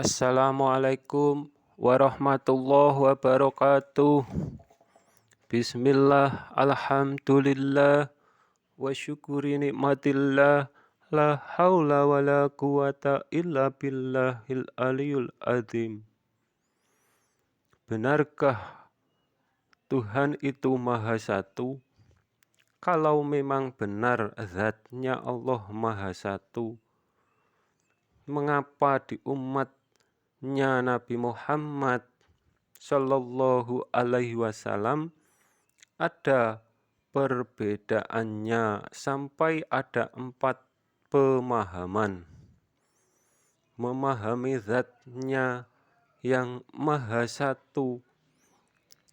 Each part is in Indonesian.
Assalamualaikum warahmatullahi wabarakatuh. Bismillah, alhamdulillah, wa syukuri nikmatillah, la haula wa la quwata illa billahil aliyul azim. Benarkah Tuhan itu Maha Satu? Kalau memang benar zatnya Allah Maha Satu, mengapa di umatnya Nabi Muhammad Sallallahu Alaihi Wasallam ada perbedaannya sampai ada 4 pemahaman? Memahami zatnya yang Maha Satu,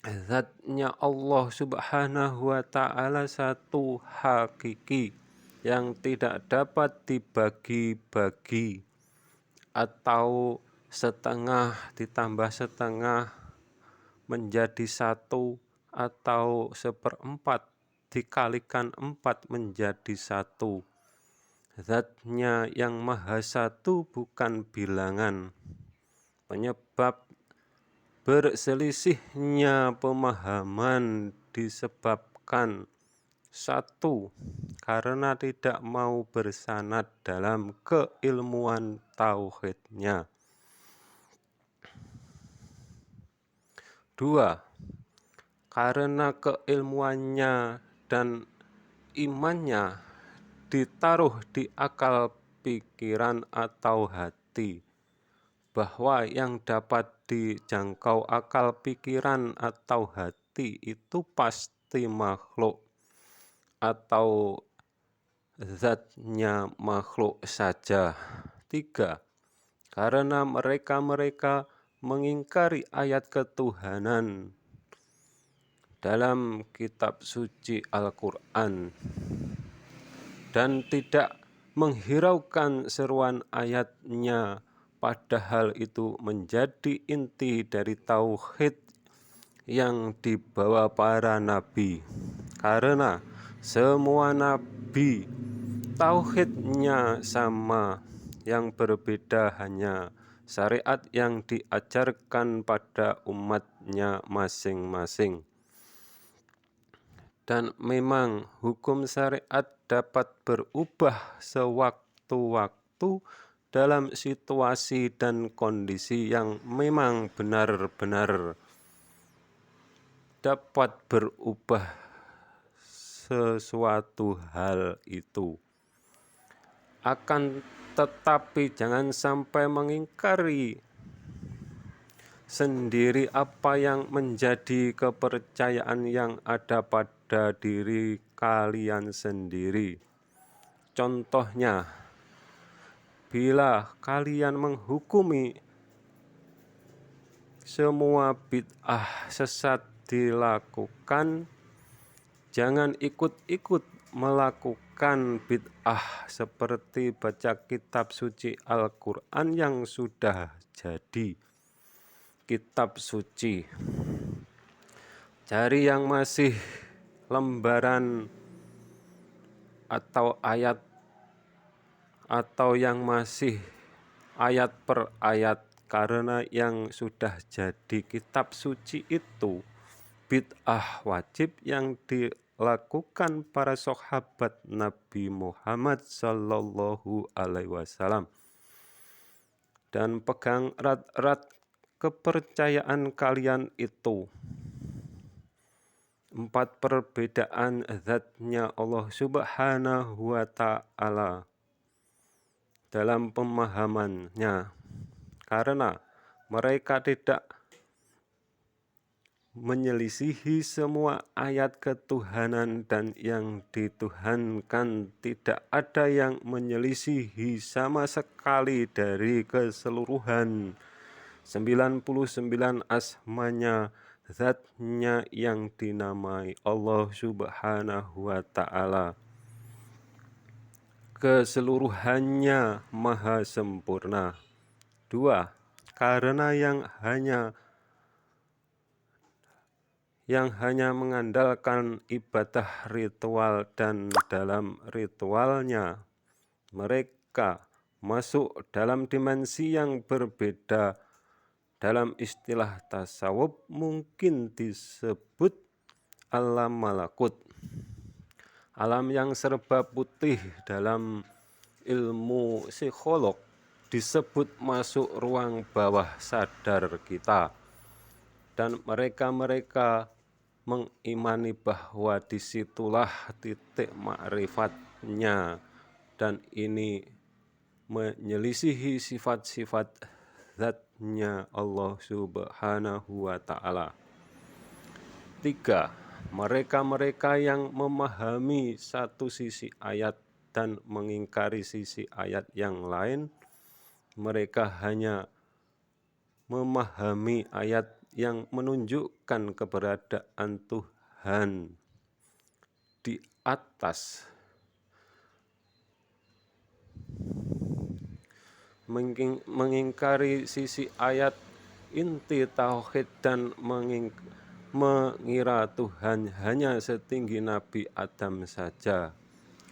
zatnya Allah Subhanahu wa Ta'ala satu hakiki yang tidak dapat dibagi-bagi atau setengah ditambah setengah menjadi satu atau seperempat dikalikan 4 menjadi satu. Zatnya yang Maha Satu bukan bilangan. Penyebab berselisihnya pemahaman disebabkan satu, karena tidak mau bersanad dalam keilmuan tauhidnya. 2. Karena keilmuannya dan imannya ditaruh di akal pikiran atau hati, bahwa yang dapat dijangkau akal pikiran atau hati itu pasti makhluk atau zatnya makhluk saja. 3. Karena mereka mengingkari ayat ketuhanan dalam kitab suci Al-Quran dan tidak menghiraukan seruan ayatnya, padahal itu menjadi inti dari tauhid yang dibawa para nabi. Karena semua nabi tauhidnya sama, yang berbeda hanya syariat yang diajarkan pada umatnya masing-masing. Dan memang hukum syariat dapat berubah sewaktu-waktu dalam situasi dan kondisi yang memang benar-benar dapat berubah sesuatu hal itu. Akan tetapi jangan sampai mengingkari sendiri apa yang menjadi kepercayaan yang ada pada diri kalian sendiri. Contohnya, bila kalian menghukumi semua bid'ah sesat dilakukan, jangan ikut-ikut melakukan bid'ah seperti baca kitab suci Al-Quran yang sudah jadi kitab suci. Cari yang masih lembaran atau ayat, atau yang masih ayat per ayat, karena yang sudah jadi kitab suci itu bid'ah wajib yang dilakukan para sahabat Nabi Muhammad Sallallahu Alaihi Wasallam. Dan pegang erat-erat kepercayaan kalian itu. 4 perbedaan zatnya Allah Subhanahu wa Ta'ala dalam pemahamannya, karena mereka tidak menyelisihi semua ayat ketuhanan, dan yang dituhankan tidak ada yang menyelisihi sama sekali dari keseluruhan 99 asmanya, zatnya yang dinamai Allah Subhanahu wa Ta'ala. Keseluruhannya maha sempurna. 2. Karena yang hanya mengandalkan ibadah ritual, dan dalam ritualnya mereka masuk dalam dimensi yang berbeda. Dalam istilah tasawuf mungkin disebut alam malakut. Alam yang serba putih dalam ilmu psikolog disebut masuk ruang bawah sadar kita. Dan mereka-mereka mengimani bahwa disitulah titik ma'rifatnya, dan ini menyelisihi sifat-sifat zatnya Allah Subhanahu wa Ta'ala. 3. Mereka-mereka yang memahami satu sisi ayat dan mengingkari sisi ayat yang lain, mereka hanya memahami ayat yang menunjukkan keberadaan Tuhan di atas, mengingkari sisi ayat inti tauhid dan mengira Tuhan hanya setinggi Nabi Adam saja.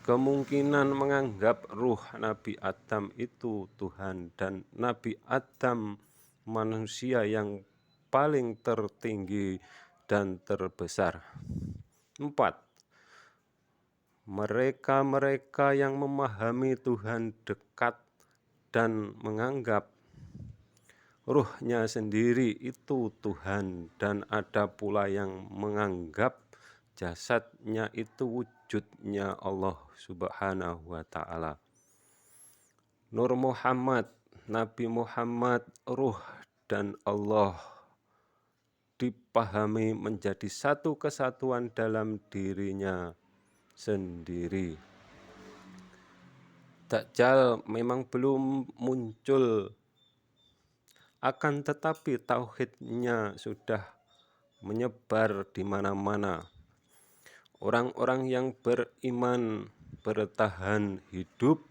Kemungkinan menganggap ruh Nabi Adam itu Tuhan dan Nabi Adam manusia yang paling tertinggi dan terbesar. 4. Mereka-mereka yang memahami Tuhan dekat dan menganggap ruhnya sendiri itu Tuhan, dan ada pula yang menganggap jasadnya itu wujudnya Allah Subhanahu wa Ta'ala. Nur Muhammad, Nabi Muhammad, ruh dan Allah dipahami menjadi satu kesatuan dalam dirinya sendiri. Dajjal memang belum muncul, akan tetapi tauhidnya sudah menyebar di mana-mana. Orang-orang yang beriman bertahan hidup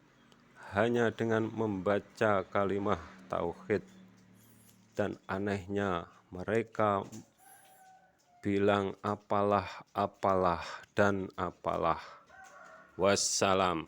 hanya dengan membaca kalimat tauhid, dan anehnya mereka bilang apalah, apalah, dan apalah. Wassalam.